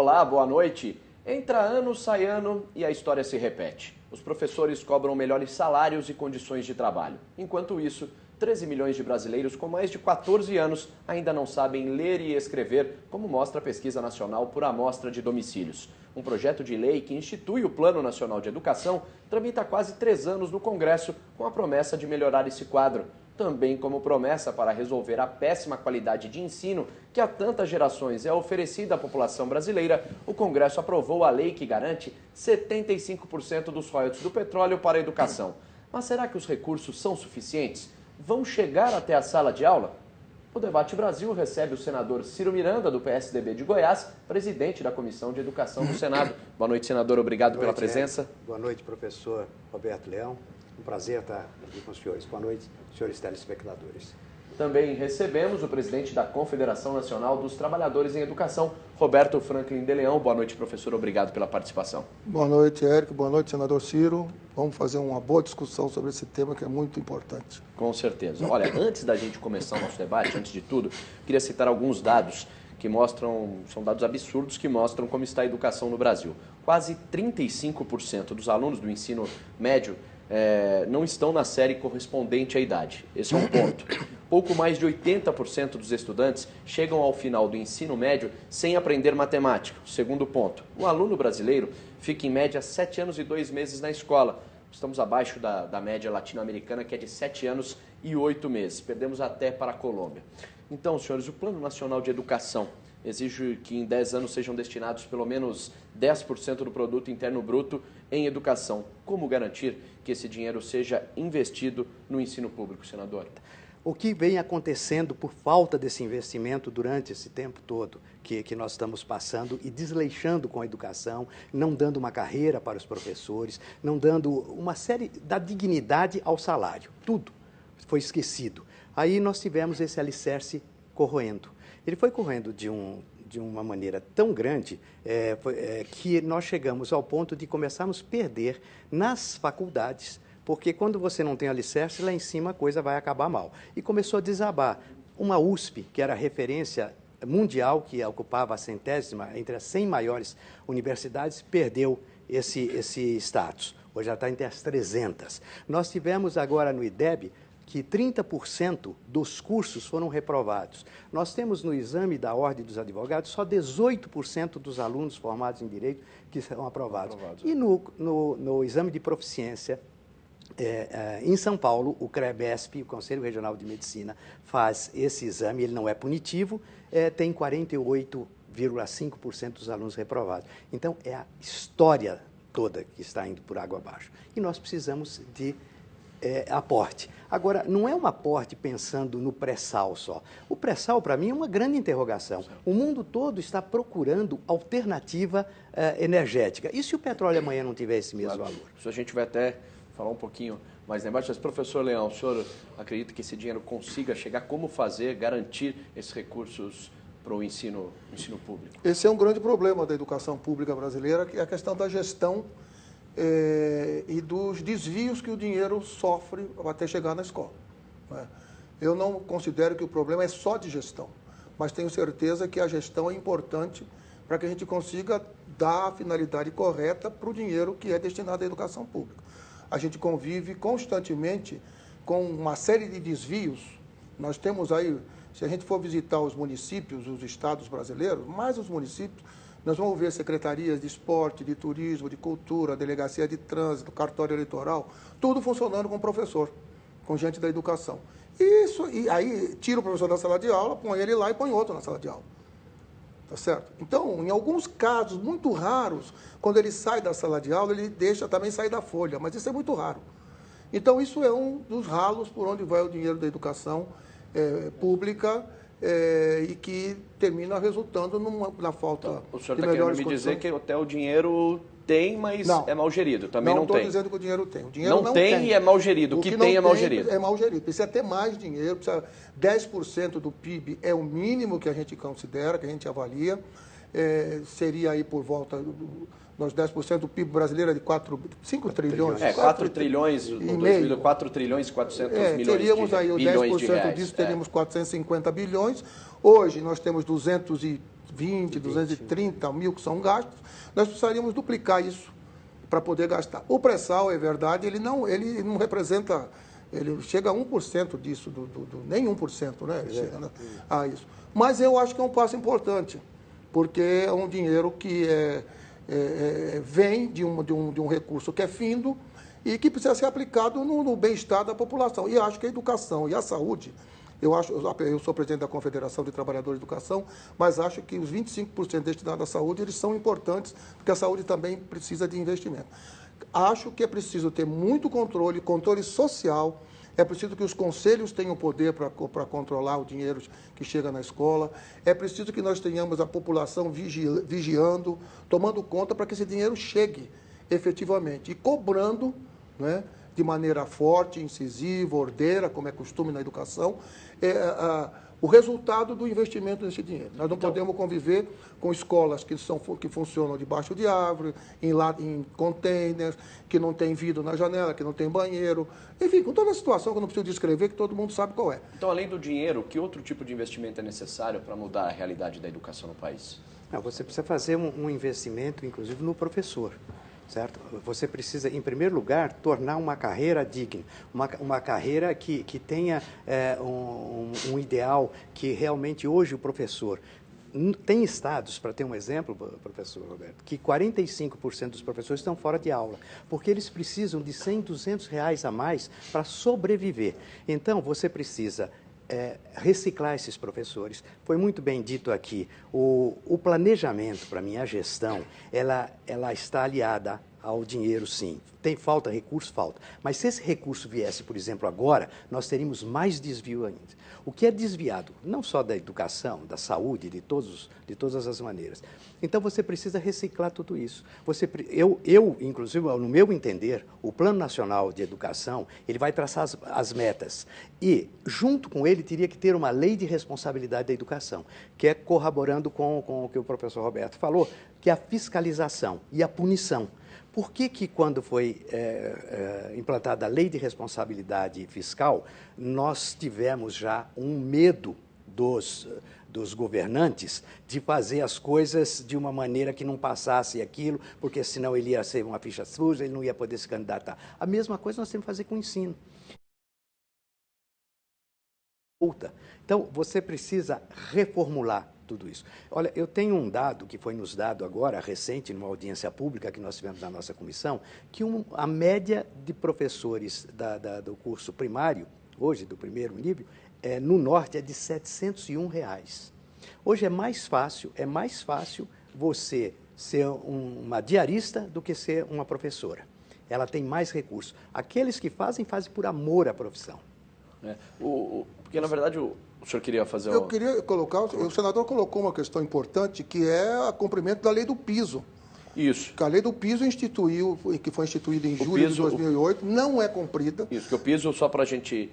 Olá, boa noite. Entra ano, sai ano e a história se repete. Os professores cobram melhores salários e condições de trabalho. Enquanto isso, 13 milhões de brasileiros com mais de 14 anos ainda não sabem ler e escrever, como mostra a Pesquisa Nacional por Amostra de Domicílios. Um projeto de lei que institui o Plano Nacional de Educação tramita há quase 3 anos no Congresso com a promessa de melhorar esse quadro. Também como promessa para resolver a péssima qualidade de ensino que há tantas gerações é oferecida à população brasileira, o Congresso aprovou a lei que garante 75% dos royalties do petróleo para a educação. Mas será que os recursos são suficientes? Vão chegar até a sala de aula? O Debate Brasil recebe o senador Ciro Miranda, do PSDB de Goiás, presidente da Comissão de Educação do Senado. Boa noite, senador. Obrigado pela presença. Boa noite, professor Roberto Leão. Um prazer estar aqui com os senhores. Boa noite, senhores telespectadores. Também recebemos o presidente da Confederação Nacional dos Trabalhadores em Educação, Roberto Franklin de Leão. Boa noite, professor. Obrigado pela participação. Boa noite, Érico. Boa noite, senador Ciro. Vamos fazer uma boa discussão sobre esse tema que é muito importante. Com certeza. Olha, antes da gente começar o nosso debate, antes de tudo, queria citar alguns dados que mostram, são dados absurdos que mostram como está a educação no Brasil. Quase 35% dos alunos do ensino médio não estão na série correspondente à idade. Esse é um ponto. Pouco mais de 80% dos estudantes chegam ao final do ensino médio sem aprender matemática. Segundo ponto, o aluno brasileiro fica em média 7 anos e 2 meses na escola. Estamos abaixo da média latino-americana, que é de 7 anos e 8 meses. Perdemos até para a Colômbia. Então, senhores, o Plano Nacional de Educação exige que em 10 anos sejam destinados pelo menos 10% do produto interno bruto em educação. Como garantir que esse dinheiro seja investido no ensino público, senador? O que vem acontecendo por falta desse investimento durante esse tempo todo que nós estamos passando e desleixando com a educação, não dando uma carreira para os professores, não dando uma série da dignidade ao salário. Tudo foi esquecido. Aí nós tivemos esse alicerce corroendo. Ele foi correndo de uma maneira tão grande que nós chegamos ao ponto de começarmos a perder nas faculdades, porque quando você não tem alicerce, lá em cima a coisa vai acabar mal. E começou a desabar. Uma USP, que era a referência mundial, que ocupava a 100ª entre as 100 maiores universidades, perdeu esse status. Hoje já está entre as 300. Nós tivemos agora no IDEB que 30% dos cursos foram reprovados. Nós temos no exame da Ordem dos Advogados só 18% dos alunos formados em Direito que serão aprovados. E no exame de proficiência, em São Paulo, o CREBESP, o Conselho Regional de Medicina, faz esse exame, ele não é punitivo, tem 48,5% dos alunos reprovados. Então, é a história toda que está indo por água abaixo. E nós precisamos de aporte. Agora, não é um aporte pensando no pré-sal só. O pré-sal, para mim, é uma grande interrogação. O mundo todo está procurando alternativa energética. E se o petróleo amanhã não tiver esse mesmo valor? Isso a gente vai até falar um pouquinho mais lá embaixo. Mas, professor Leão, o senhor acredita que esse dinheiro consiga chegar? Como fazer, garantir esses recursos para o ensino público? Esse é um grande problema da educação pública brasileira, que é a questão da gestão e dos desvios que o dinheiro sofre até chegar na escola. Eu não considero que o problema é só de gestão, mas tenho certeza que a gestão é importante para que a gente consiga dar a finalidade correta para o dinheiro que é destinado à educação pública. A gente convive constantemente com uma série de desvios. Nós temos aí, se a gente for visitar os municípios, os estados brasileiros, mais os municípios, nós vamos ver secretarias de esporte, de turismo, de cultura, delegacia de trânsito, cartório eleitoral, tudo funcionando com professor, com gente da educação. E aí tira o professor da sala de aula, põe ele lá e põe outro na sala de aula. Tá certo? Então, em alguns casos muito raros, quando ele sai da sala de aula, ele deixa também sair da folha, mas isso é muito raro. Então, isso é um dos ralos por onde vai o dinheiro da educação pública, e que termina resultando na falta de melhores condições. O senhor está querendo me dizer que até o dinheiro tem, mas é mal gerido? Também não tem. Não estou dizendo que o dinheiro tem. O dinheiro não tem e é mal gerido. O que tem é mal gerido. É mal gerido. Precisa ter mais dinheiro, 10% do PIB é o mínimo que a gente considera, que a gente avalia. Seria aí por volta dos 10% do PIB brasileiro é de 5 trilhões. 4 trilhões no 2000, 4 trilhões e 400 milhões teríamos aí os 10% disso, teríamos 450 bilhões. Hoje nós temos 200 e 220, 230 mil que são gastos, nós precisaríamos duplicar isso para poder gastar. O pré-sal, é verdade, ele não representa, ele chega a 1% disso, nem 1%, né? Ele chega, né, a isso. Mas eu acho que é um passo importante, porque é um dinheiro que vem de um recurso que é findo e que precisa ser aplicado no bem-estar da população. E acho que a educação e a saúde, eu sou presidente da Confederação de Trabalhadores de Educação, mas acho que os 25% destinados à saúde, eles são importantes, porque a saúde também precisa de investimento. Acho que é preciso ter muito controle social, é preciso que os conselhos tenham poder para controlar o dinheiro que chega na escola, é preciso que nós tenhamos a população vigiando, tomando conta para que esse dinheiro chegue efetivamente e cobrando, né, de maneira forte, incisiva, ordeira, como é costume na educação, o resultado do investimento nesse dinheiro. Nós não podemos conviver com escolas que funcionam debaixo de árvore, em containers, que não tem vidro na janela, que não tem banheiro. Enfim, com toda a situação que eu não preciso descrever, que todo mundo sabe qual é. Então, além do dinheiro, que outro tipo de investimento é necessário para mudar a realidade da educação no país? Você precisa fazer um investimento, inclusive, no professor. Certo? Você precisa, em primeiro lugar, tornar uma carreira digna, uma carreira que tenha um ideal, que realmente hoje o professor... Tem estados, para ter um exemplo, professor Roberto, que 45% dos professores estão fora de aula, porque eles precisam de 100, 200 reais a mais para sobreviver. Então, você precisa... reciclar esses professores. Foi muito bem dito aqui, o planejamento, para mim, a gestão, ela está aliada ao dinheiro, sim. Falta recurso? Falta. Mas se esse recurso viesse, por exemplo, agora, nós teríamos mais desvio ainda. O que é desviado, não só da educação, da saúde, de todas as maneiras. Então, você precisa reciclar tudo isso. Inclusive, no meu entender, o Plano Nacional de Educação, ele vai traçar as metas. E, junto com ele, teria que ter uma lei de responsabilidade da educação, que é corroborando com o que o professor Roberto falou, que é a fiscalização e a punição. Por que quando foi implantada a lei de responsabilidade fiscal, nós tivemos já um medo dos governantes de fazer as coisas de uma maneira que não passasse aquilo, porque senão ele ia ser uma ficha suja, ele não ia poder se candidatar. A mesma coisa nós temos que fazer com o ensino. Então, você precisa reformular tudo isso. Olha, eu tenho um dado que foi nos dado agora, recente, numa audiência pública que nós tivemos na nossa comissão, que a média de professores do curso primário, hoje do primeiro nível, no Norte é de R$ 701. Hoje é mais fácil você ser uma diarista do que ser uma professora. Ela tem mais recursos. Aqueles que fazem por amor à profissão. Porque, na verdade, o senhor queria fazer... Eu queria colocar... O senador colocou uma questão importante, que é o cumprimento da lei do piso. Isso. Que a lei do piso que foi instituída em julho de 2008, não é cumprida. Isso, que o piso, só para a gente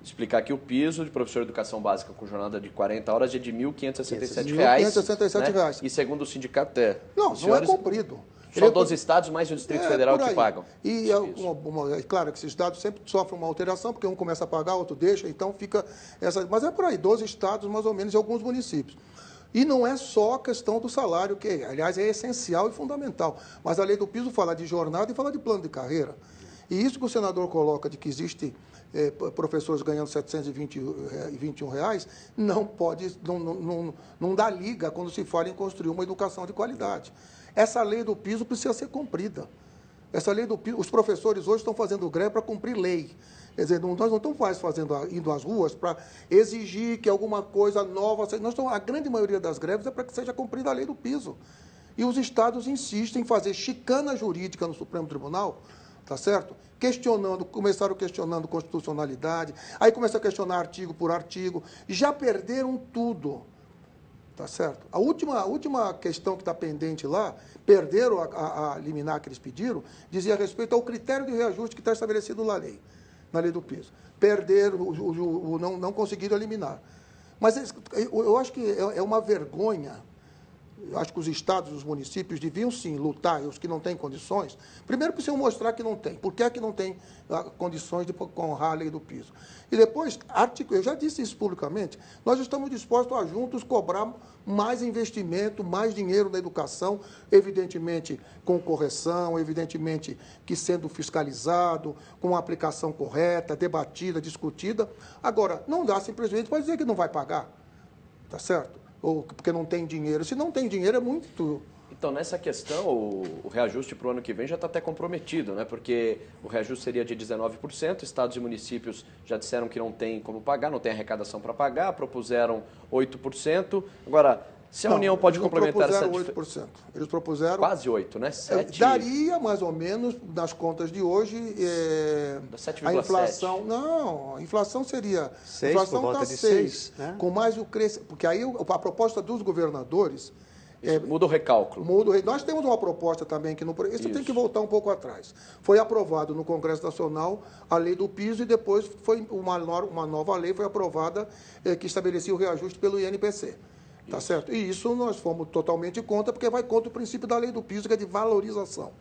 explicar aqui, o piso de professor de educação básica com jornada de 40 horas é de R$ 1.567. R$ 1.567. Né? E segundo o sindicato não é cumprido. Só 12 estados, mais o Distrito Federal que pagam. E é claro que esses estados sempre sofrem uma alteração, porque um começa a pagar, outro deixa, então fica essa... Mas é por aí, 12 estados, mais ou menos, e alguns municípios. E não é só a questão do salário, que, aliás, é essencial e fundamental. Mas a lei do piso fala de jornada e fala de plano de carreira. E isso que o senador coloca de que existe professores ganhando R$ 721, não dá liga quando se fala em construir uma educação de qualidade. Essa lei do piso precisa ser cumprida. Essa lei do piso, os professores hoje estão fazendo greve para cumprir lei. Quer dizer, nós não estamos mais indo às ruas para exigir que alguma coisa nova... A grande maioria das greves é para que seja cumprida a lei do piso. E os estados insistem em fazer chicana jurídica no Supremo Tribunal, tá certo? Começaram questionando constitucionalidade, aí começaram a questionar artigo por artigo, já perderam tudo. Tá certo? A última questão que está pendente lá, perderam a liminar que eles pediram, dizia respeito ao critério de reajuste que está estabelecido na lei do piso. Perderam, não conseguiram eliminar. Mas eu acho que é uma vergonha eu acho que os estados, os municípios deviam sim lutar, e os que não têm condições, primeiro precisam mostrar que não tem. Por que é que não tem condições de honrar a lei do piso? E depois, eu já disse isso publicamente, nós estamos dispostos a juntos cobrar mais investimento, mais dinheiro na educação, evidentemente com correção, evidentemente que sendo fiscalizado, com a aplicação correta, debatida, discutida. Agora, não dá simplesmente para dizer que não vai pagar, tá certo? Ou porque não tem dinheiro. Se não tem dinheiro, é muito... Então, nessa questão, o reajuste para o ano que vem já está até comprometido, né? Porque o reajuste seria de 19%, estados e municípios já disseram que não tem como pagar, não tem arrecadação para pagar, propuseram 8%. Agora, se a União pode complementar essa... Eles propuseram 8%. Eles propuseram... Quase 8%, né? 7... Daria, mais ou menos, nas contas de hoje... 7,7%. A inflação... Não, a inflação seria... 6, a inflação por volta está de 6, né? Com mais o crescimento... Porque aí a proposta dos governadores... muda o recálculo. Nós temos uma proposta também que isso tem que voltar um pouco atrás. Foi aprovado no Congresso Nacional a lei do piso e depois foi uma nova lei foi aprovada que estabelecia o reajuste pelo INPC. Tá certo? E isso nós fomos totalmente contra, porque vai contra o princípio da lei do piso, que é de valorização.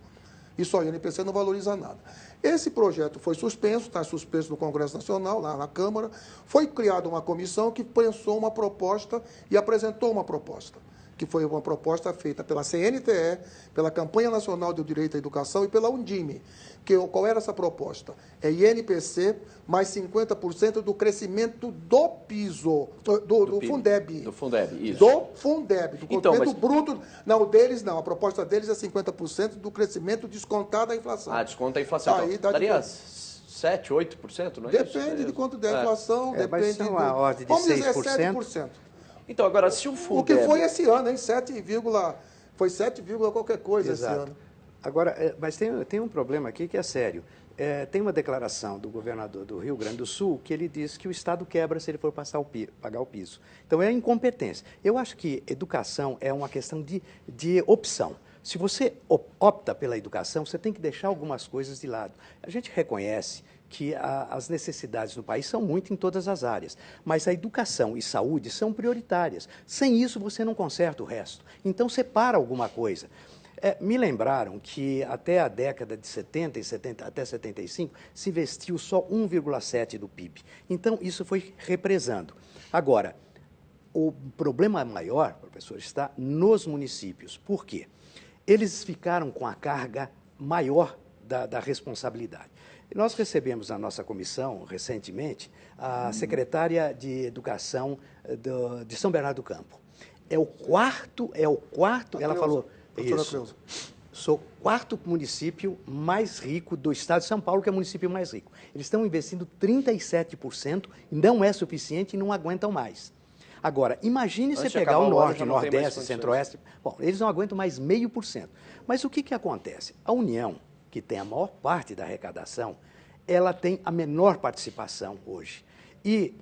E só o INPC não valoriza nada. Esse projeto foi suspenso, está suspenso no Congresso Nacional, lá na Câmara. Foi criada uma comissão que pensou uma proposta e apresentou uma proposta, que foi uma proposta feita pela CNTE, pela Campanha Nacional do Direito à Educação e pela Undime. Qual era essa proposta? É INPC mais 50% do crescimento do piso, do Fundeb. Do Fundeb, isso. Do Fundeb, do Então, crescimento bruto. Não, o deles não. A proposta deles é 50% do crescimento descontado da inflação. Desconta a inflação. Aí, então, daria 7%, 8%, não é depende isso? de quanto der a inflação, depende de uma ordem de 6%. Vamos dizer 7%. Então, agora, se o Fundeb... O que foi esse ano, hein? Foi 7, qualquer coisa. Exato. Esse ano. Agora, mas tem um problema aqui que é sério. Tem uma declaração do governador do Rio Grande do Sul que ele diz que o Estado quebra se ele for pagar o piso. Então, é incompetência. Eu acho que educação é uma questão de opção. Se você opta pela educação, você tem que deixar algumas coisas de lado. A gente reconhece que as necessidades no país são muito em todas as áreas, mas a educação e saúde são prioritárias. Sem isso, você não conserta o resto. Então, separa alguma coisa. Me lembraram que até a década de 70 até 75, se investiu só 1,7% do PIB. Então, isso foi represando. Agora, o problema maior, professor, está nos municípios. Por quê? Eles ficaram com a carga maior da responsabilidade. Nós recebemos na nossa comissão, recentemente, a secretária de Educação de São Bernardo do Campo. É o quarto, ela falou... Isso. Sou o quarto município mais rico do estado de São Paulo, que é o município mais rico. Eles estão investindo 37%, não é suficiente e não aguentam mais. Agora, imagine você pegar o norte, nordeste, centro-oeste. Bom, eles não aguentam mais 0,5%. Mas o que acontece? A União, que tem a maior parte da arrecadação, ela tem a menor participação hoje. E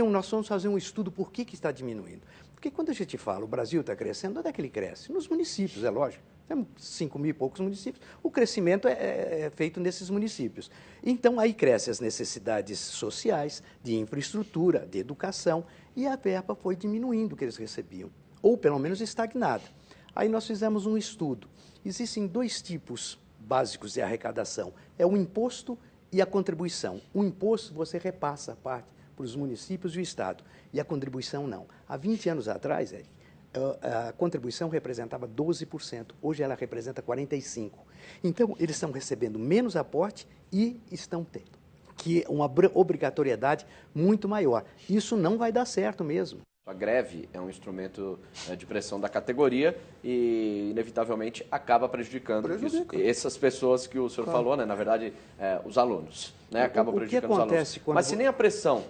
nós vamos fazer um estudo por que está diminuindo. Porque quando a gente fala o Brasil está crescendo, onde é que ele cresce? Nos municípios, é lógico. Temos 5 mil e poucos municípios. O crescimento é feito nesses municípios. Então, aí crescem as necessidades sociais, de infraestrutura, de educação, e a verba foi diminuindo o que eles recebiam, ou pelo menos estagnada. Aí nós fizemos um estudo. Existem 2 tipos básicos de arrecadação. É o imposto e a contribuição. O imposto você repassa a parte para os municípios e o Estado, e a contribuição não. Há 20 anos atrás, a contribuição representava 12%, hoje ela representa 45%. Então, eles estão recebendo menos aporte e estão tendo que uma obrigatoriedade muito maior. Isso não vai dar certo mesmo. A greve é um instrumento de pressão da categoria e, inevitavelmente, acaba prejudicando essas pessoas que o senhor falou, né? Na verdade, os alunos, né? Acaba prejudicando os alunos. Mas se nem a pressão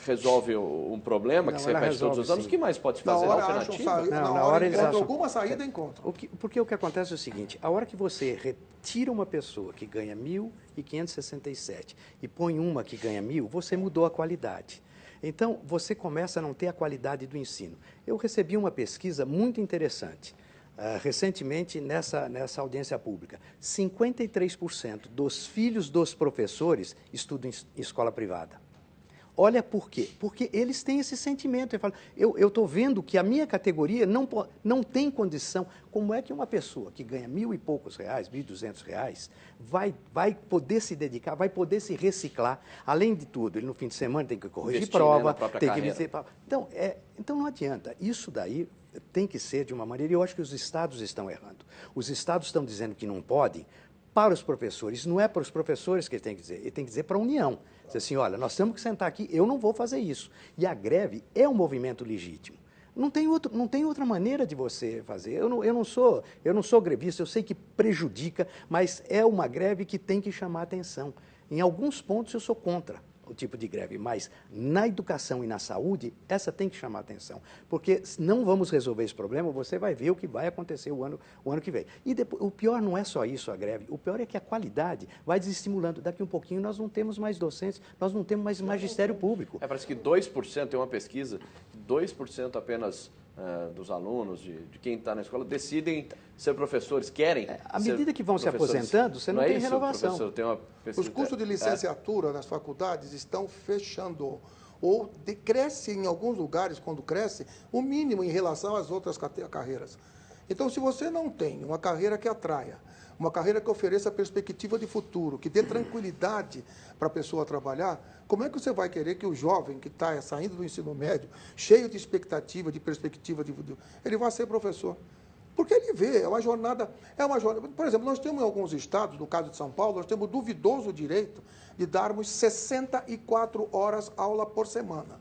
resolve um problema que você repete todos os anos, o que mais pode se fazer? Alternativa? Na hora eles acham alguma saída, encontram. Porque o que acontece é o seguinte, a hora que você retira uma pessoa que ganha 1.567 e põe uma que ganha 1.000, você mudou a qualidade. Então, você começa a não ter a qualidade do ensino. Eu recebi uma pesquisa muito interessante, recentemente, nessa audiência pública. 53% dos filhos dos professores estudam em escola privada. olha por quê? Porque eles têm esse sentimento. Ele fala, eu estou vendo que a minha categoria não tem condição. Como é que uma pessoa que ganha R$1.000 e poucos, R$1.200, vai poder se dedicar, vai poder se reciclar? Além de tudo, ele no fim de semana tem que corrigir Investir, prova, né, na tem própria que... Então não adianta. Isso daí tem que ser de uma maneira... E eu acho que os estados estão errando. Os estados estão dizendo que não podem para os professores. Não é para os professores que ele tem que dizer. Ele tem que dizer para a União. Dizer assim, olha, nós temos que sentar aqui, eu não vou fazer isso. E a greve é um movimento legítimo. Não tem outra maneira de você fazer. Eu não sou grevista, eu sei que prejudica, mas é uma greve que tem que chamar atenção. Em alguns pontos eu sou contra o tipo de greve, mas na educação e na saúde, essa tem que chamar atenção. Porque se não vamos resolver esse problema, você vai ver o que vai acontecer o ano que vem. E depois, o pior não é só isso, a greve, o pior é que a qualidade vai desestimulando. Daqui um pouquinho nós não temos mais docentes, nós não temos mais magistério público. Parece que 2%, tem uma pesquisa, 2% apenas dos alunos, de quem está na escola, decidem ser professores, querem à medida que vão se aposentando, você não tem renovação. Professor, tem uma pesquisa, os cursos de licenciatura nas faculdades estão fechando. Ou cresce em alguns lugares, quando cresce, o mínimo em relação às outras carreiras. Então, se você não tem uma carreira que atraia, uma carreira que ofereça perspectiva de futuro, que dê tranquilidade para a pessoa trabalhar, como é que você vai querer que o jovem que está saindo do ensino médio, cheio de expectativa, de perspectiva, ele vá ser professor? Porque ele vê, é uma jornada. Por exemplo, nós temos em alguns estados, no caso de São Paulo, nós temos o duvidoso direito de darmos 64 horas aula por semana.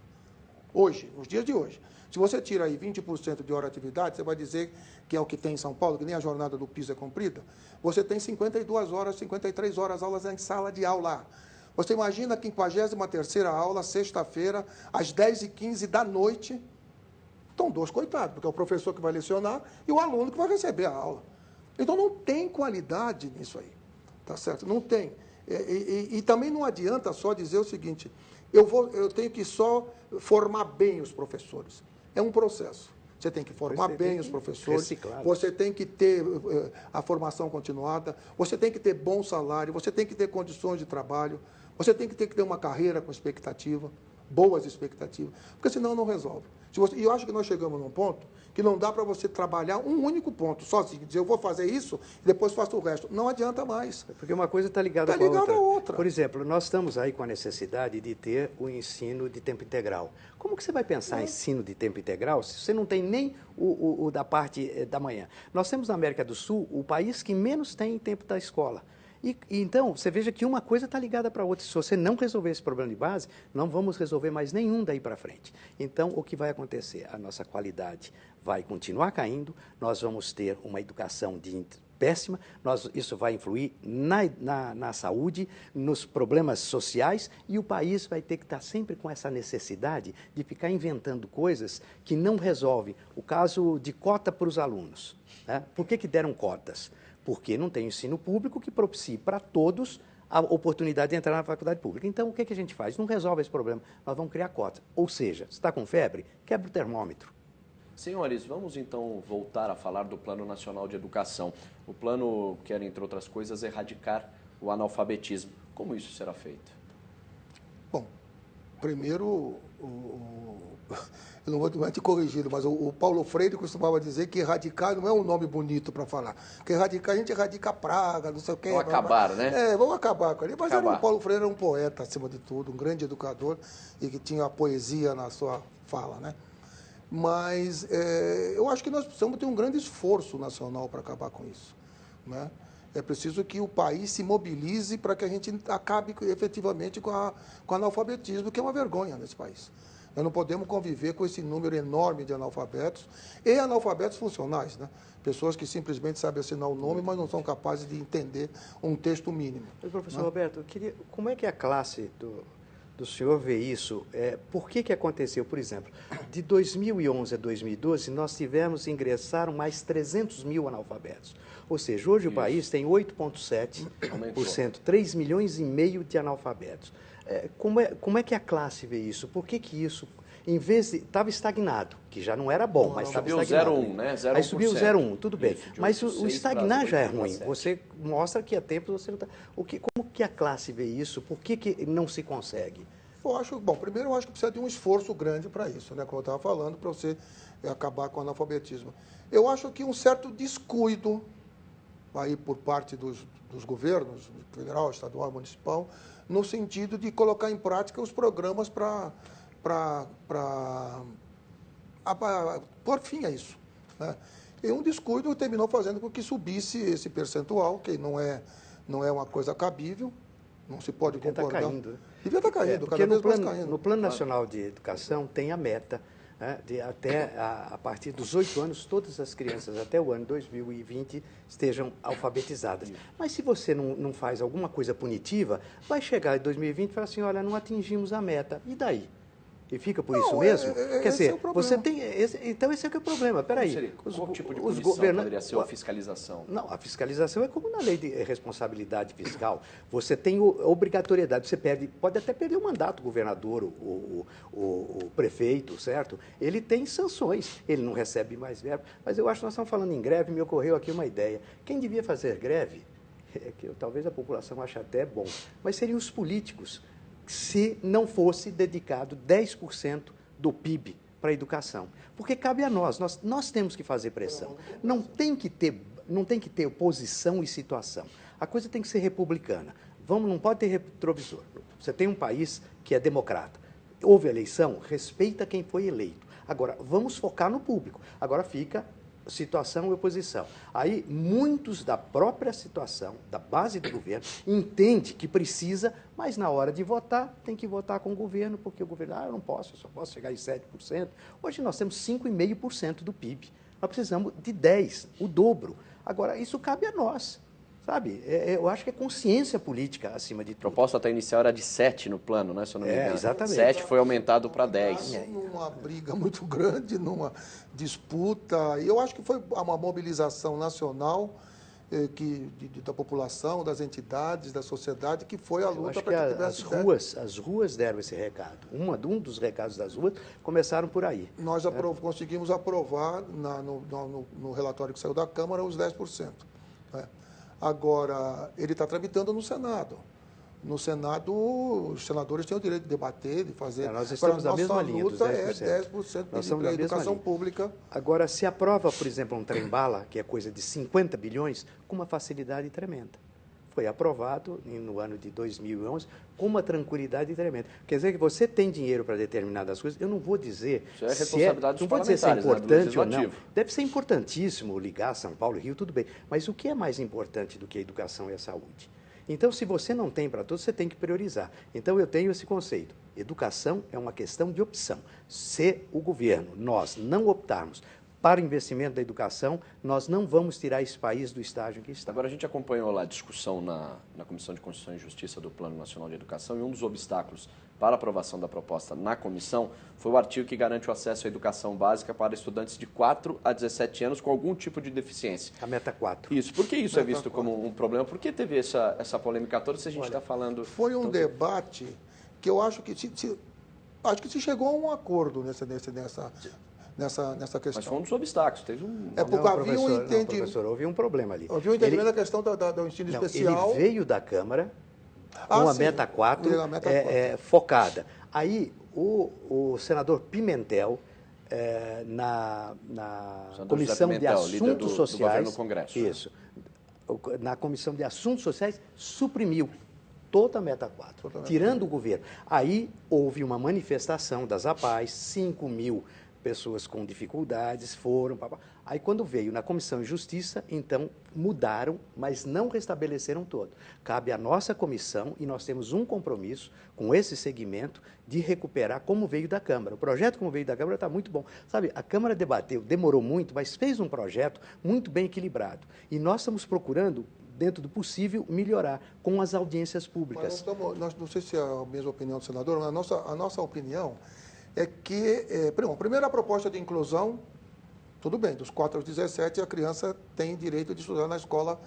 Hoje, nos dias de hoje. Se você tira aí 20% de hora de atividade, você vai dizer que é o que tem em São Paulo, que nem a jornada do piso é cumprida, você tem 52 horas, 53 horas aulas em sala de aula. Você imagina a 53ª aula, sexta-feira, às 10h15 da noite, estão dois coitados, porque é o professor que vai lecionar e o aluno que vai receber a aula. Então não tem qualidade nisso aí, tá certo? Não tem. E também não adianta só dizer o seguinte, eu tenho que só formar bem os professores. É um processo. Você tem que formar bem os professores, você tem que ter a formação continuada, você tem que ter bom salário, você tem que ter condições de trabalho, você tem que ter uma carreira com expectativa, boas expectativas, porque senão não resolve. E eu acho que nós chegamos num ponto que não dá para você trabalhar um único ponto, sozinho, dizer eu vou fazer isso e depois faço o resto. Não adianta mais. Porque uma coisa está ligada com a outra. Por exemplo, nós estamos aí com a necessidade de ter o ensino de tempo integral. Como que você vai pensar em ensino de tempo integral se você não tem nem o da parte da manhã? Nós temos na América do Sul o país que menos tem tempo da escola. Então, você veja que uma coisa está ligada para a outra. Se você não resolver esse problema de base, não vamos resolver mais nenhum daí para frente. Então, o que vai acontecer? A nossa qualidade vai continuar caindo, nós vamos ter uma educação péssima, isso vai influir na saúde, nos problemas sociais, e o país vai ter que estar sempre com essa necessidade de ficar inventando coisas que não resolvem. O caso de cota para os alunos. Né? Por que deram cotas? Porque não tem ensino público que propicie para todos a oportunidade de entrar na faculdade pública. Então, o que a gente faz? Não resolve esse problema, nós vamos criar cota. Ou seja, se está com febre, quebra o termômetro. Senhores, vamos então voltar a falar do Plano Nacional de Educação. O plano quer, entre outras coisas, erradicar o analfabetismo. Como isso será feito? Bom, primeiro, eu não vou te corrigir, mas o Paulo Freire costumava dizer que erradicar não é um nome bonito para falar. Porque erradicar, a gente erradica a praga, não sei o quê. Vamos acabar, né? Vamos acabar com ele. Mas o Paulo Freire era um poeta, acima de tudo, um grande educador e que tinha a poesia na sua fala, né? Mas eu acho que nós precisamos ter um grande esforço nacional para acabar com isso, né? É preciso que o país se mobilize para que a gente acabe efetivamente com o analfabetismo, que é uma vergonha nesse país. Nós não podemos conviver com esse número enorme de analfabetos e analfabetos funcionais, né? Pessoas que simplesmente sabem assinar o nome, mas não são capazes de entender um texto mínimo. Professor Roberto, como é que a classe do senhor vê isso? Por que aconteceu? Por exemplo, de 2011 a 2012, nós ingressaram mais 300 mil analfabetos. Ou seja, hoje o país tem 8,7%, 3 milhões e meio de analfabetos. Como é que a classe vê isso? Por que isso, em vez de... Estava estagnado, que já não era bom, mas estava estagnado. Subiu 0,1, né? 0,1%. Aí subiu 0,1, tudo bem. Isso, mas o estagnar já é ruim. 7. Você mostra que há tempos você não está... Como que a classe vê isso? Por que não se consegue? Eu acho, bom, primeiro eu acho que precisa de um esforço grande para isso, né? Como eu estava falando, para você acabar com o analfabetismo. Eu acho que um certo descuido aí por parte dos governos, federal, estadual, municipal, no sentido de colocar em prática os programas para pôr fim a isso, né? E um descuido terminou fazendo com que subisse esse percentual, que não é uma coisa cabível, não se pode concordar. Devia estar caindo. Devia estar caindo, Porque cada vez mais caindo. no Plano Nacional de Educação tem a meta, né, de até a partir dos 8 anos, todas as crianças até o ano 2020 estejam alfabetizadas. Mas se você não faz alguma coisa punitiva, vai chegar em 2020 e falar assim, olha, não atingimos a meta. E daí? E fica por isso mesmo? Quer dizer, você tem... então, esse é que é o problema. Peraí. Qual tipo de punição poderia ser a fiscalização? Não, a fiscalização é como na lei de responsabilidade fiscal. Você tem obrigatoriedade, você pode até perder o mandato, o governador, o prefeito, certo? Ele tem sanções, ele não recebe mais verba. Mas eu acho que nós estamos falando em greve, me ocorreu aqui uma ideia. Quem devia fazer greve, que talvez a população ache até bom, mas seriam os políticos, se não fosse dedicado 10% do PIB para a educação. Porque cabe a nós temos que fazer pressão. Não tem que ter oposição e situação. A coisa tem que ser republicana. Não pode ter retrovisor. Você tem um país que é democrata. Houve eleição, respeita quem foi eleito. Agora, vamos focar no público. Agora fica situação e oposição. Aí, muitos da própria situação, da base do governo, entende que precisa, mas na hora de votar, tem que votar com o governo, porque o governo, eu não posso, eu só posso chegar em 7%. Hoje nós temos 5,5% do PIB. Nós precisamos de 10%, o dobro. Agora, isso cabe a nós. Sabe, eu acho que é consciência política acima de tudo. A proposta até inicial era de 7 no plano, né? Se eu não me engano. Exatamente. 7 foi aumentado para 10. Numa briga muito grande, numa disputa. E eu acho que foi uma mobilização nacional da população, das entidades, da sociedade, que foi a luta para que tivesse... As ruas deram esse recado. Um dos recados das ruas começaram por aí. Nós conseguimos aprovar no relatório que saiu da Câmara os 10%. Né? Agora, ele está tramitando no Senado. No Senado, os senadores têm o direito de debater, de fazer... Nós estamos na mesma linha dos 10%. É 10% para a educação pública. Agora, se aprova, por exemplo, um trem-bala, que é coisa de 50 bilhões, com uma facilidade tremenda. Foi aprovado no ano de 2011 com uma tranquilidade tremenda. Quer dizer que você tem dinheiro para determinadas coisas. Eu não vou dizer... Isso é responsabilidade dos não vou dizer se é importante ou não. Legislativo. Deve ser importantíssimo ligar São Paulo e Rio, tudo bem. Mas o que é mais importante do que a educação e a saúde? Então, se você não tem para todos, você tem que priorizar. Então, eu tenho esse conceito. Educação é uma questão de opção. Se o governo, nós, não optarmos para o investimento da educação, nós não vamos tirar esse país do estágio em que está. Agora, a gente acompanhou lá a discussão na Comissão de Constituição e Justiça do Plano Nacional de Educação e um dos obstáculos para a aprovação da proposta na comissão foi o artigo que garante o acesso à educação básica para estudantes de 4 a 17 anos com algum tipo de deficiência. A meta 4. Isso. Por que isso é visto como um problema? Por que teve essa polêmica toda se a gente está falando... Foi um debate que eu acho que se chegou a um acordo nessa questão. Mas foi um dos obstáculos. Teve porque havia um entendimento. Professor, houve um problema ali. Havia um entendimento da questão do ensino especial. Ele veio da Câmara com a meta 4 focada. Aí, o senador Pimentel, na Comissão de Assuntos Sociais... do governo Congresso. Isso. Na Comissão de Assuntos Sociais, suprimiu toda a meta 4, tirando o governo. Aí, houve uma manifestação das APAES, 5.000 pessoas com dificuldades foram... Aí, quando veio na Comissão de Justiça, então, mudaram, mas não restabeleceram todo. Cabe à nossa comissão, e nós temos um compromisso com esse segmento, de recuperar como veio da Câmara. O projeto como veio da Câmara está muito bom. Sabe, a Câmara debateu, demorou muito, mas fez um projeto muito bem equilibrado. E nós estamos procurando, dentro do possível, melhorar com as audiências públicas. Mas não sei se é a mesma opinião do senador, mas a nossa opinião é que, primeiro, a proposta de inclusão, tudo bem, dos 4 aos 17, a criança tem direito de estudar na escola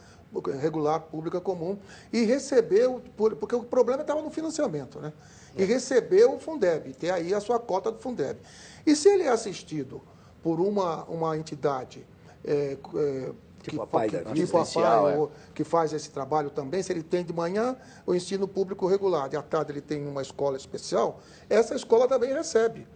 regular, pública, comum, e receber, porque o problema estava no financiamento, né? E receber o Fundeb, ter aí a sua cota do Fundeb. E se ele é assistido por uma entidade Tipo a pai da vida. Tipo a Assistencial, pai, que faz esse trabalho também, se ele tem de manhã o ensino público regular, de à tarde ele tem uma escola especial, essa escola também recebe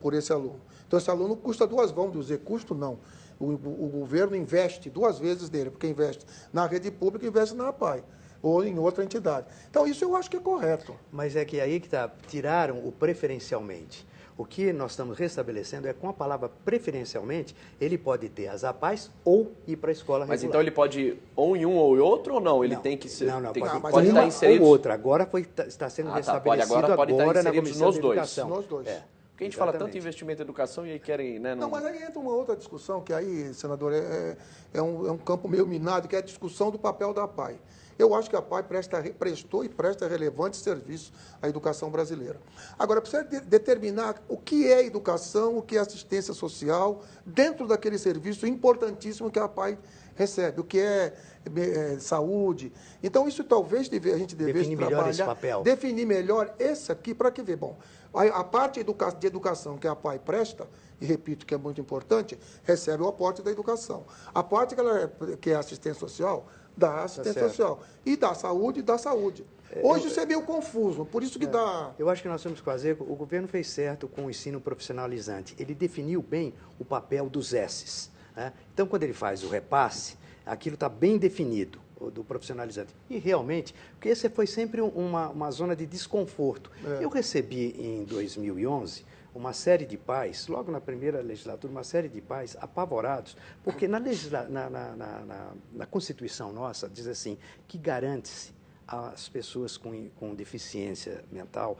por esse aluno. Então, esse aluno custa duas, vamos dizer, custo não. O governo investe duas vezes nele, porque investe na rede pública e investe na APAE, ou em outra entidade. Então, isso eu acho que é correto. Mas é que aí que está, tiraram o preferencialmente. O que nós estamos restabelecendo é com a palavra preferencialmente, ele pode ter as APAES ou ir para a escola regular. Mas então ele pode ir ou em um ou em outro ou não? Ele Não, tem que ser. Não, Pode estar inserido. ou outra. Agora está sendo restabelecido pode estar agora na inseridos Comissão nos de dois. Educação. Nos dois. Porque a gente fala tanto em investimento em educação e aí querem, né? Não, mas aí entra uma outra discussão, que aí, senador, é um campo meio minado, que é a discussão do papel da APAE. Eu acho que a APAE prestou e presta relevante serviço à educação brasileira. Agora, precisa determinar o que é educação, o que é assistência social, dentro daquele serviço importantíssimo que a APAE recebe, o que é saúde. Então, isso talvez a gente devesse definir melhor esse papel. Definir melhor esse aqui, para que ver? Bom, a parte de educação que a APAE presta, e repito que é muito importante, recebe o aporte da educação. A parte que é assistência social, da assistência social. E da saúde, Hoje isso é meio confuso, por isso que dá... Eu acho que nós temos que fazer, o governo fez certo com o ensino profissionalizante. Ele definiu bem o papel dos S's. Né? Então, quando ele faz o repasse, aquilo está bem definido, do profissionalizante. E realmente, porque esse foi sempre uma zona de desconforto. Eu recebi em 2011... uma série de pais, logo na primeira legislatura, uma série de pais apavorados, porque na Constituição nossa diz assim, que garante-se às pessoas com deficiência mental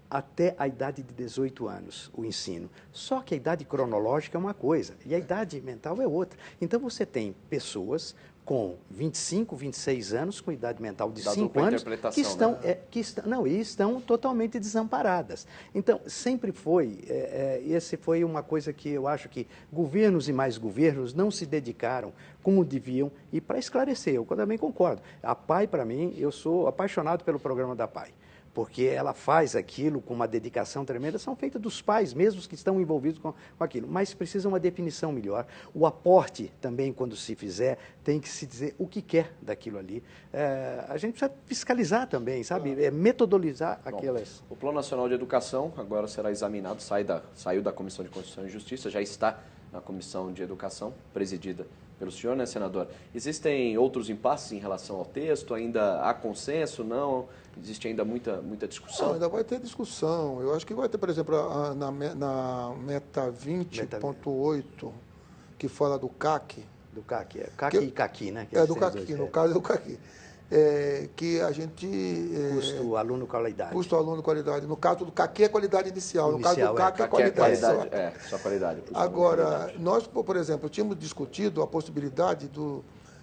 até a idade de 18 anos, o ensino. Só que a idade cronológica é uma coisa, e a idade mental é outra. Então, você tem pessoas com 25, 26 anos, com idade mental de 5 anos, que estão totalmente desamparadas. Então, sempre foi, esse foi uma coisa que eu acho que governos e mais governos não se dedicaram como deviam, e para esclarecer, eu também concordo. A APAE, para mim, eu sou apaixonado pelo programa da APAE, porque ela faz aquilo com uma dedicação tremenda, são feitas dos pais mesmos que estão envolvidos com aquilo, mas precisa uma definição melhor. O aporte também, quando se fizer, tem que se dizer o que quer daquilo ali. A gente precisa fiscalizar também, sabe? Metodolizar aquelas... O Plano Nacional de Educação agora será examinado, saiu da Comissão de Constituição e Justiça, já está na Comissão de Educação, presidida pelo senhor, né, senador? Existem outros impasses em relação ao texto? Ainda há consenso? Não? Existe ainda muita discussão? Não, ainda vai ter discussão. Eu acho que vai ter, por exemplo, na meta 20.8, que fala do CAC. Do CAC, CAC e CAQ, né? Do CAQ, no caso é do CAQ. Que a gente... Custo aluno qualidade. Custo aluno qualidade. No caso do CAQ é qualidade inicial. No caso do CAC é qualidade. Só qualidade. Agora, nós, por exemplo, tínhamos discutido a possibilidade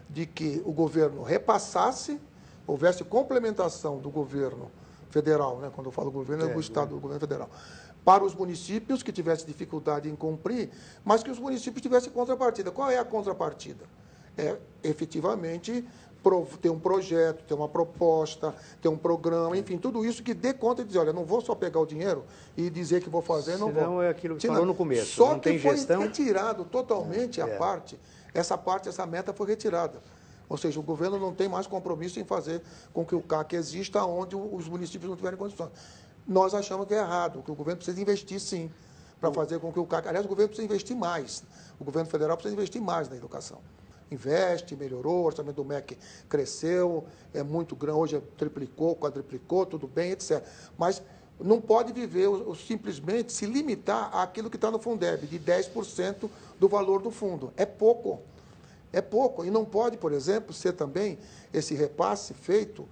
de que o governo repassasse, houvesse complementação do governo federal, né? Quando eu falo governo, é do Estado, do governo federal, para os municípios que tivessem dificuldade em cumprir, mas que os municípios tivessem contrapartida. Qual é a contrapartida? Efetivamente, ter um projeto, ter uma proposta, ter um programa, enfim, tudo isso que dê conta de dizer, olha, não vou só pegar o dinheiro e dizer que vou fazer, não vou. Senão é aquilo que falou no começo, só não tem foi gestão. Retirado totalmente essa meta foi retirada. Ou seja, o governo não tem mais compromisso em fazer com que o CAC exista onde os municípios não tiverem condições. Nós achamos que é errado, que o governo precisa investir sim, para fazer com que o CAC... Aliás, o governo precisa investir mais. O governo federal precisa investir mais na educação. Investe, melhorou, o orçamento do MEC cresceu, é muito grande, hoje triplicou, quadriplicou, tudo bem, etc. Mas não pode viver simplesmente se limitar àquilo que está no Fundeb, de 10% do valor do fundo. É pouco. É pouco. E não pode, por exemplo, ser também esse repasse feito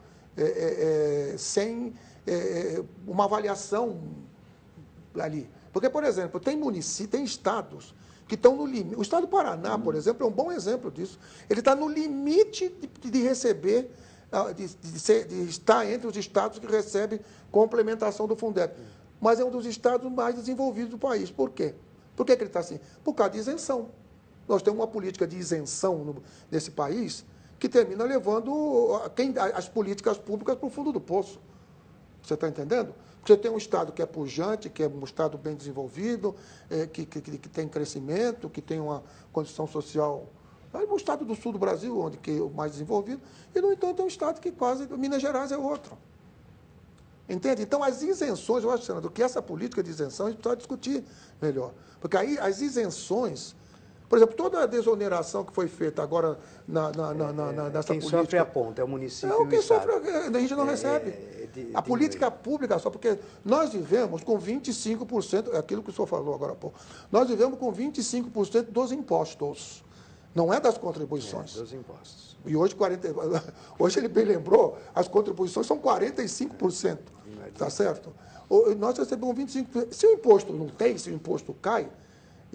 sem uma avaliação ali. Porque, por exemplo, tem estados que estão no limite. O estado do Paraná, por exemplo, é um bom exemplo disso. Ele está no limite de receber, de estar entre os estados que recebem complementação do Fundeb. Mas é um dos estados mais desenvolvidos do país. Por quê? Por que ele está assim? Por causa de isenção. Nós temos uma política de isenção nesse país que termina levando as políticas públicas para o fundo do poço. Você está entendendo? Você tem um estado que é pujante, que é um estado bem desenvolvido, que tem crescimento, que tem uma condição social O estado do sul do Brasil, onde que é o mais desenvolvido, e, no entanto, é um estado que quase... Minas Gerais é outro. Entende? Então, as isenções, eu acho, senador, que essa política de isenção a gente precisa discutir melhor. Porque aí as isenções... Por exemplo, toda a desoneração que foi feita agora nessa quem política... sofre a ponta é o município e o quem Estado. sofre, a gente não recebe. A política pública, só porque nós vivemos com 25%, é aquilo que o senhor falou agora há pouco, nós vivemos com 25% dos impostos, não é das contribuições. Dos impostos. E hoje, hoje ele bem lembrou, as contribuições são 45%, tá certo? Nós recebemos 25%. Se o imposto não tem, se o imposto cai,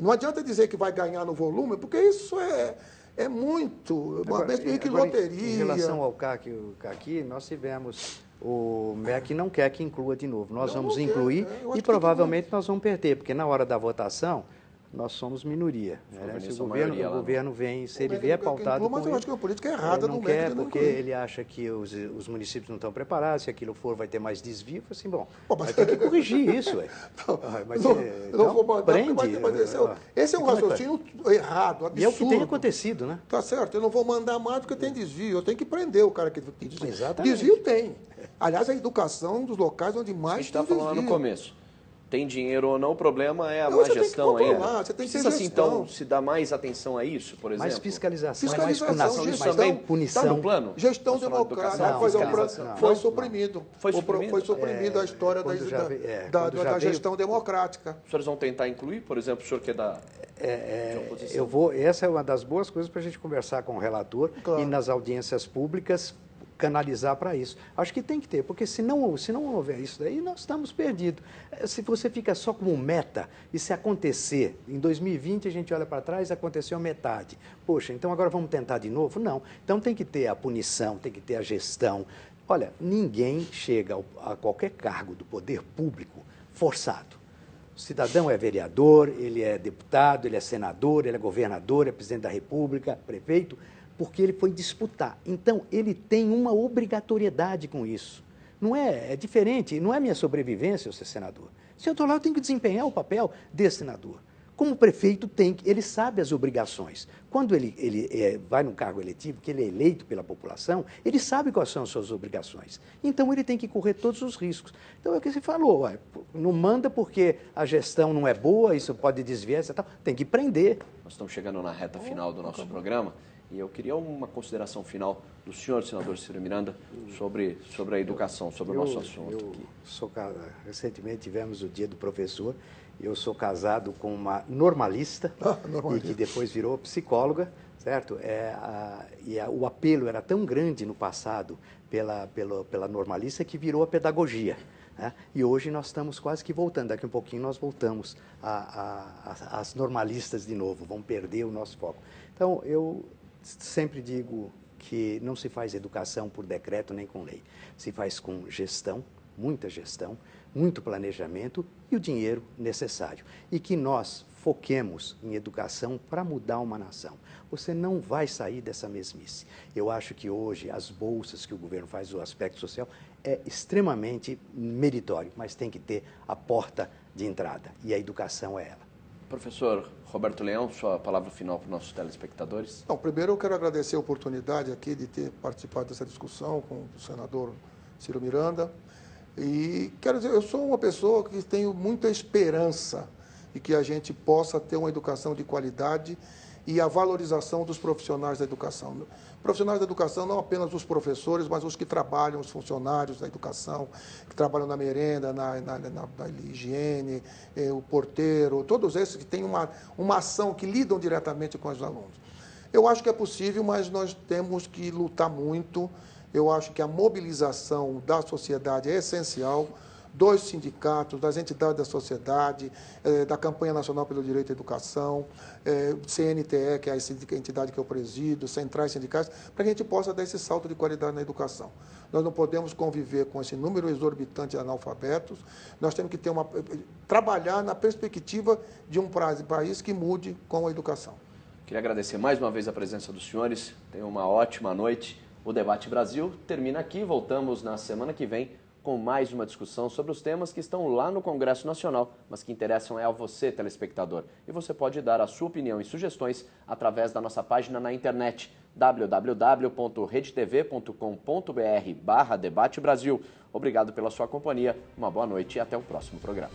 não adianta dizer que vai ganhar no volume, porque isso é muito, uma vez que loteria. Em relação ao CAC, nós tivemos, o MEC não quer que inclua de novo. Nós vamos incluir e provavelmente nós vamos perder, porque na hora da votação nós somos minoria. Né? Se o governo vem, se ele vier pautado mas com eu acho que a política é errada ele não quer, porque ele acha que os municípios não estão preparados, se aquilo for vai ter mais desvio, assim, vai ter que corrigir isso. Eu não vou mandar, esse é um raciocínio errado, absurdo. E é o que tem acontecido, né? Tá certo, eu não vou mandar mais porque tem desvio, eu tenho que prender o cara que desvio. Exatamente. Desvio tem. Aliás, a educação é um dos locais onde mais tem desvio. A gente está falando no começo. Tem dinheiro ou não, o problema é a má gestão. Você tem que ter gestão. Então, se dá mais atenção a isso, por exemplo? Mais fiscalização, mais punição. Mais punição. Está no plano? Gestão democrática. Foi suprimido. Foi suprimido a história da gestão democrática. Os senhores vão tentar incluir, por exemplo, o senhor que é da oposição? Essa é uma das boas coisas para a gente conversar com o relator e nas audiências públicas canalizar para isso. Acho que tem que ter, porque se não houver isso daí, nós estamos perdidos. Se você fica só como meta, e se acontecer, em 2020 a gente olha para trás, aconteceu metade. Poxa, então agora vamos tentar de novo? Não. Então tem que ter a punição, tem que ter a gestão. Olha, ninguém chega a qualquer cargo do poder público forçado. O cidadão é vereador, ele é deputado, ele é senador, ele é governador, é presidente da República, prefeito, porque ele foi disputar. Então, ele tem uma obrigatoriedade com isso. Não é diferente, não é minha sobrevivência eu ser senador. Se eu estou lá, eu tenho que desempenhar o papel de senador. Como prefeito, ele sabe as obrigações. Quando ele vai num cargo eletivo, que ele é eleito pela população, ele sabe quais são as suas obrigações. Então, ele tem que correr todos os riscos. Então, é o que você falou, não manda porque a gestão não é boa, isso pode desviar, etc. Tem que prender. Nós estamos chegando na reta final do nosso programa. E eu queria uma consideração final do senhor, senador Ciro Miranda, sobre a educação, sobre o nosso assunto aqui. Recentemente tivemos o Dia do Professor. Eu sou casado com uma normalista, e que depois virou psicóloga, certo? O apelo era tão grande no passado pela normalista que virou a pedagogia. Né? E hoje nós estamos quase que voltando. Daqui a um pouquinho nós voltamos às normalistas de novo. Vamos perder o nosso foco. Então, eu sempre digo que não se faz educação por decreto nem com lei. Se faz com gestão, muita gestão, muito planejamento e o dinheiro necessário. E que nós foquemos em educação para mudar uma nação. Você não vai sair dessa mesmice. Eu acho que hoje as bolsas que o governo faz, o aspecto social, é extremamente meritório, mas tem que ter a porta de entrada. E a educação é ela. Professor Roberto Leão, sua palavra final para os nossos telespectadores. Primeiro eu quero agradecer a oportunidade aqui de ter participado dessa discussão com o senador Ciro Miranda. E quero dizer, eu sou uma pessoa que tenho muita esperança de que a gente possa ter uma educação de qualidade e a valorização dos profissionais da educação. Profissionais da educação, não apenas os professores, mas os que trabalham, os funcionários da educação, que trabalham na merenda, na higiene, o porteiro, todos esses que têm uma ação, que lidam diretamente com os alunos. Eu acho que é possível, mas nós temos que lutar muito. Eu acho que a mobilização da sociedade é essencial, dos sindicatos, das entidades da sociedade, da Campanha Nacional pelo Direito à Educação, CNTE, que é a entidade que eu presido, centrais sindicais, para que a gente possa dar esse salto de qualidade na educação. Nós não podemos conviver com esse número exorbitante de analfabetos, nós temos que trabalhar na perspectiva de um país que mude com a educação. Queria agradecer mais uma vez a presença dos senhores, tenham uma ótima noite. O Debate Brasil termina aqui, voltamos na semana que vem com mais uma discussão sobre os temas que estão lá no Congresso Nacional, mas que interessam a você, telespectador. E você pode dar a sua opinião e sugestões através da nossa página na internet www.redetv.com.br/Debate Brasil. Obrigado pela sua companhia, uma boa noite e até o próximo programa.